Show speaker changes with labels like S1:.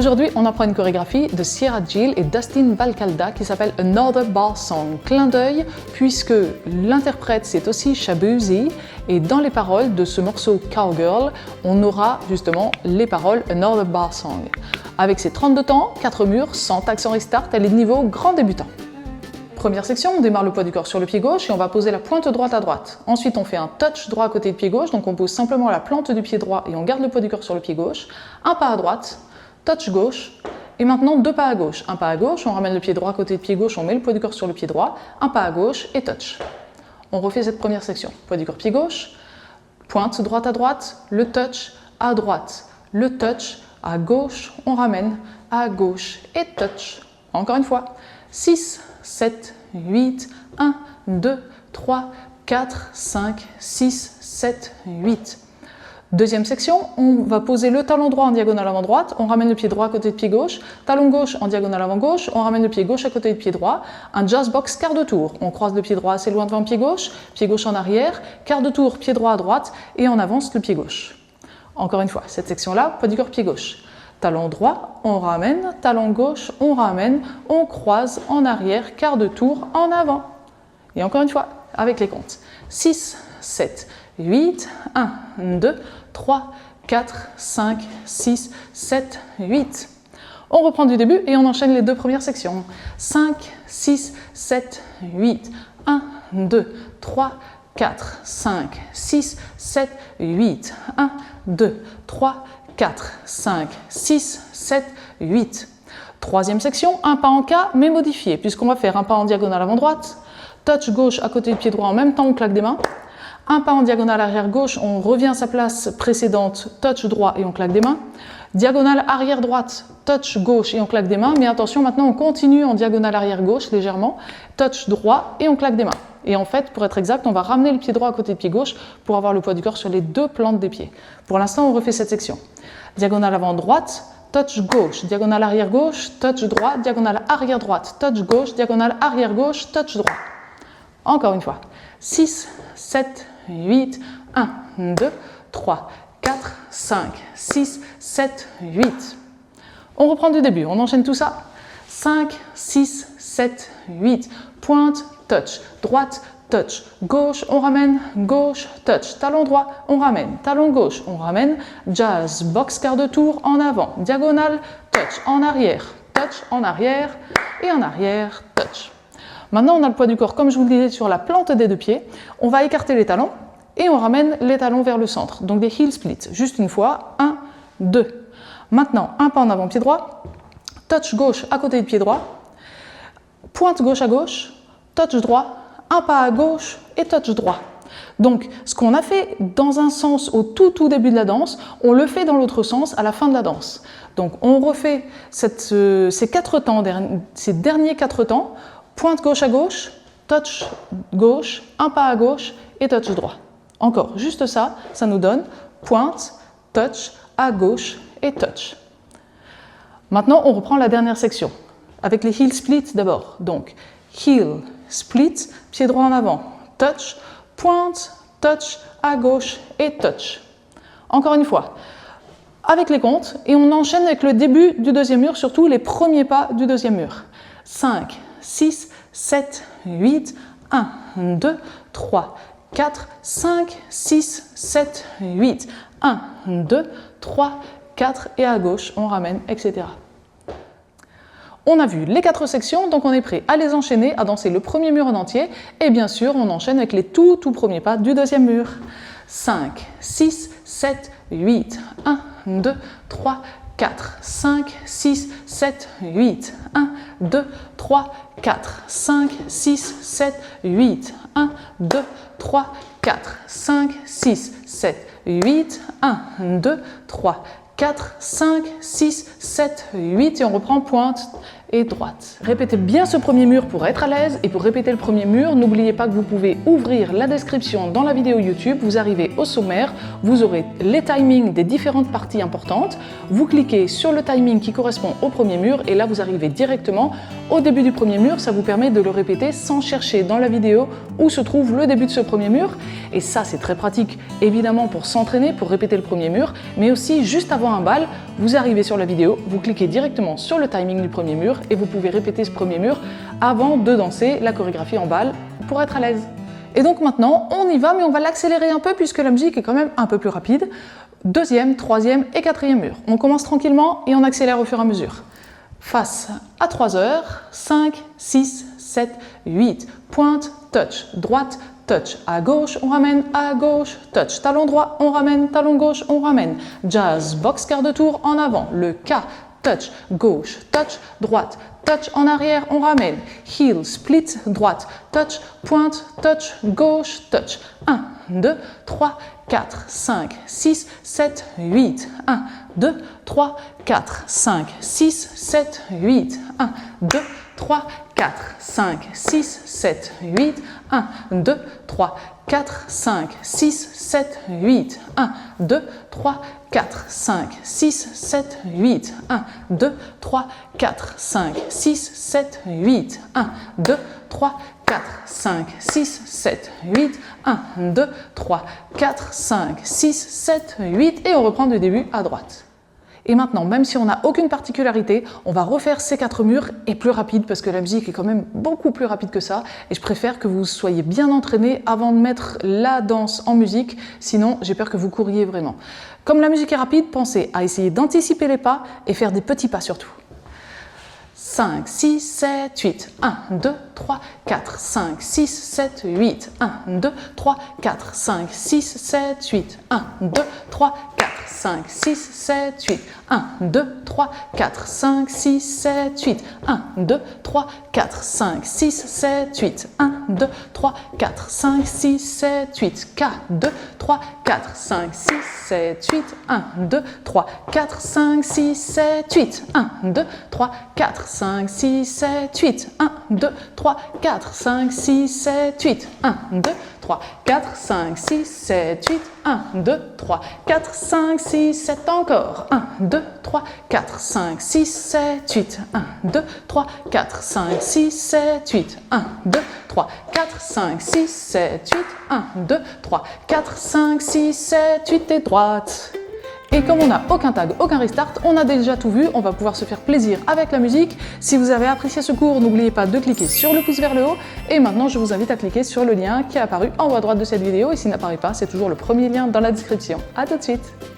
S1: Aujourd'hui, on apprend une chorégraphie de Sierra Gill et Dustin Balcalda qui s'appelle Another Bar Song. Clin d'œil, puisque l'interprète c'est aussi Shaboozey, et dans les paroles de ce morceau Cowgirl, on aura justement les paroles Another Bar Song. Avec ses 32 temps, 4 murs, sans tac, sans restart, elle est de niveau grand débutant. Première section, on démarre le poids du corps sur le pied gauche et on va poser la pointe droite à droite. Ensuite, on fait un touch droit à côté du pied gauche, donc on pose simplement la plante du pied droit et on garde le poids du corps sur le pied gauche. Un pas à droite, touch gauche, et maintenant 2 pas à gauche. Un pas à gauche, on ramène le pied droit à côté du pied gauche, on met le poids du corps sur le pied droit, un pas à gauche et touch. On refait cette première section. Poids du corps pied gauche, pointe droite à droite, le touch à droite, le touch à gauche, on ramène à gauche et touch. Encore une fois, 6, 7, 8, 1, 2, 3, 4, 5, 6, 7, 8. Deuxième section, on va poser le talon droit en diagonale avant droite, on ramène le pied droit à côté de pied gauche, talon gauche en diagonale avant gauche, on ramène le pied gauche à côté du pied droit, un jazz box quart de tour, on croise le pied droit assez loin devant le pied gauche en arrière, quart de tour, pied droit à droite et on avance le pied gauche. Encore une fois, cette section-là, poids du corps pied gauche. Talon droit, on ramène, talon gauche, on ramène, on croise en arrière, quart de tour en avant. Et encore une fois, avec les comptes. 6, 7, 8, 1, 2, 3, 4, 5, 6, 7, 8. On reprend du début et on enchaîne les deux premières sections. 5, 6, 7, 8, 1, 2, 3, 4, 5, 6, 7, 8, 1, 2, 3, 4, 5, 6, 7, 8. Troisième section, un pas en K mais modifié, puisqu'on va faire un pas en diagonale avant droite, touch gauche à côté du pied droit en même temps, on claque des mains, un pas en diagonale arrière gauche, on revient à sa place précédente, touch droit et on claque des mains, diagonale arrière droite, touch gauche et on claque des mains, mais attention, maintenant on continue en diagonale arrière gauche légèrement, touch droit et on claque des mains. Et en fait, pour être exact, on va ramener le pied droit à côté du pied gauche pour avoir le poids du corps sur les deux plantes des pieds. Pour l'instant, on refait cette section. Diagonale avant droite, touch gauche, diagonale arrière gauche, touch droit, diagonale arrière droite, touch gauche, diagonale arrière gauche, touch droit. Encore une fois. 6, 7, 8, 1, 2, 3, 4, 5, 6, 7, 8. On reprend du début, on enchaîne tout ça. 5, 6, 7, 8. Pointe, touch, droite, touch, gauche, on ramène, gauche, touch, talon droit, on ramène, talon gauche, on ramène, jazz, box quart de tour en avant, diagonale, touch, en arrière, et en arrière, touch. Maintenant, on a le poids du corps, comme je vous le disais, sur la plante des deux pieds. On va écarter les talons et on ramène les talons vers le centre. Donc des heel splits, juste une fois, 1, 2. Maintenant, un pas en avant, pied droit, touch gauche à côté du pied droit, pointe gauche à gauche, touch droit, un pas à gauche et touch droit. Donc, ce qu'on a fait dans un sens au tout début de la danse, on le fait dans l'autre sens à la fin de la danse. Donc, on refait ces 4 temps, ces derniers 4 temps, pointe gauche à gauche, touch gauche, un pas à gauche et touch droit. Encore, juste ça, ça nous donne pointe, touch, à gauche et touch. Maintenant, on reprend la dernière section avec les heel splits d'abord. Donc, heel, split, pied droit en avant, touch, pointe, touch, à gauche et touch. Encore une fois, avec les comptes, et on enchaîne avec le début du deuxième mur, surtout les premiers pas du deuxième mur. 5, 6, 7, 8, 1, 2, 3, 4, 5, 6, 7, 8, 1, 2, 3, 4, et à gauche, on ramène, etc. On a vu les 4 sections, donc on est prêt à les enchaîner, à danser le premier mur en entier, et bien sûr, on enchaîne avec les tout premiers pas du deuxième mur. 5, 6, 7, 8, 1, 2, 3, 4, 5, 6, 7, 8, 1, 2, 3, 4, 5, 6, 7, 8, 1, 2, 3, 4, 5, 6, 7, 8, 1, 2, 3, 4, 5, 6, 7, 8, et on reprend pointe et droite. Répétez bien ce premier mur pour être à l'aise, et pour répéter le premier mur, n'oubliez pas que vous pouvez ouvrir la description dans la vidéo YouTube, vous arrivez au sommaire, vous aurez les timings des différentes parties importantes, vous cliquez sur le timing qui correspond au premier mur et là vous arrivez directement au début du premier mur, ça vous permet de le répéter sans chercher dans la vidéo où se trouve le début de ce premier mur, et ça c'est très pratique évidemment pour s'entraîner, pour répéter le premier mur, mais aussi juste avant un bal, vous arrivez sur la vidéo, vous cliquez directement sur le timing du premier mur et vous pouvez répéter ce premier mur avant de danser la chorégraphie en bal pour être à l'aise. Et donc maintenant, on y va, mais on va l'accélérer un peu puisque la musique est quand même un peu plus rapide. Deuxième, troisième et quatrième mur. On commence tranquillement et on accélère au fur et à mesure. Face à 3 heures, 5, 6, 7, 8. Pointe, touch, droite, touch. À gauche, on ramène, à gauche, touch. Talon droit, on ramène, talon gauche, on ramène. Jazz, box, quart de tour en avant. Le K, touch, gauche, touch, droite. Touch en arrière, on ramène. Heel, split, droite, touch, pointe, touch, gauche, touch. 1, 2, 3, 4, 5, 6, 7, 8. 1, 2, 3, 4, 5, 6, 7, 8. 1, 2, 3, 4, 5, 6, 7, 8. 1, 2, 3, 4, 5, 6, 7, 8. 1, 2, 3, 4, 5, 6, 7, 8. 1, 2, 3, 4, 5, 6, 7, 8. 1, 2, 3, 4, 5, 6, 7, 8. 1, 2, 3, 4, 5, 6, 7, 8. Et on reprend du début à droite. Et maintenant, même si on n'a aucune particularité, on va refaire ces 4 murs et plus rapide parce que la musique est quand même beaucoup plus rapide que ça et je préfère que vous soyez bien entraînés avant de mettre la danse en musique, sinon j'ai peur que vous couriez vraiment. Comme la musique est rapide, pensez à essayer d'anticiper les pas et faire des petits pas surtout. 5, 6, 7, 8. 1, 2, 3, 4, 5, 6, 7, 8. 1, 2, 3, 4, 5, 6, 7, 8. 1, 2, 3, 4, 5, 6, 7, 8. 1, 2, 3, 4, 5, 6, 7, 8. 1, 2, 3, 4, 5, 6, 7, 8. 1, 2, 3, 4, 5, 6, 7, 8. K, 2, 3, 4, 5, 6, 7, 8. 1, 2, 3, 4, 5, 6, 7, 8. 1, 2, 3, 4, 5, 6, 7, 8. 1, 2, 3, 4, 5, 6, 7, 8. 1, 2, 3, 4, 5, 6, 7, 8. 1, 2, 3, 4, 5, 6, 7. Encore. 1, 2, 3, 4, 5, 6, 7, 8. 1, 2, 3, 4, 5, 6, 7, 8. 1, 2, 3, 4, 5, 6, 7, 8. 1, 2, 3, 4, 5, 6, 7, 8 et droite. Et comme on n'a aucun tag, aucun restart, on a déjà tout vu, on va pouvoir se faire plaisir avec la musique. Si vous avez apprécié ce cours, n'oubliez pas de cliquer sur le pouce vers le haut. Et maintenant, je vous invite à cliquer sur le lien qui est apparu en haut à droite de cette vidéo. Et s'il n'apparaît pas, c'est toujours le premier lien dans la description. À tout de suite!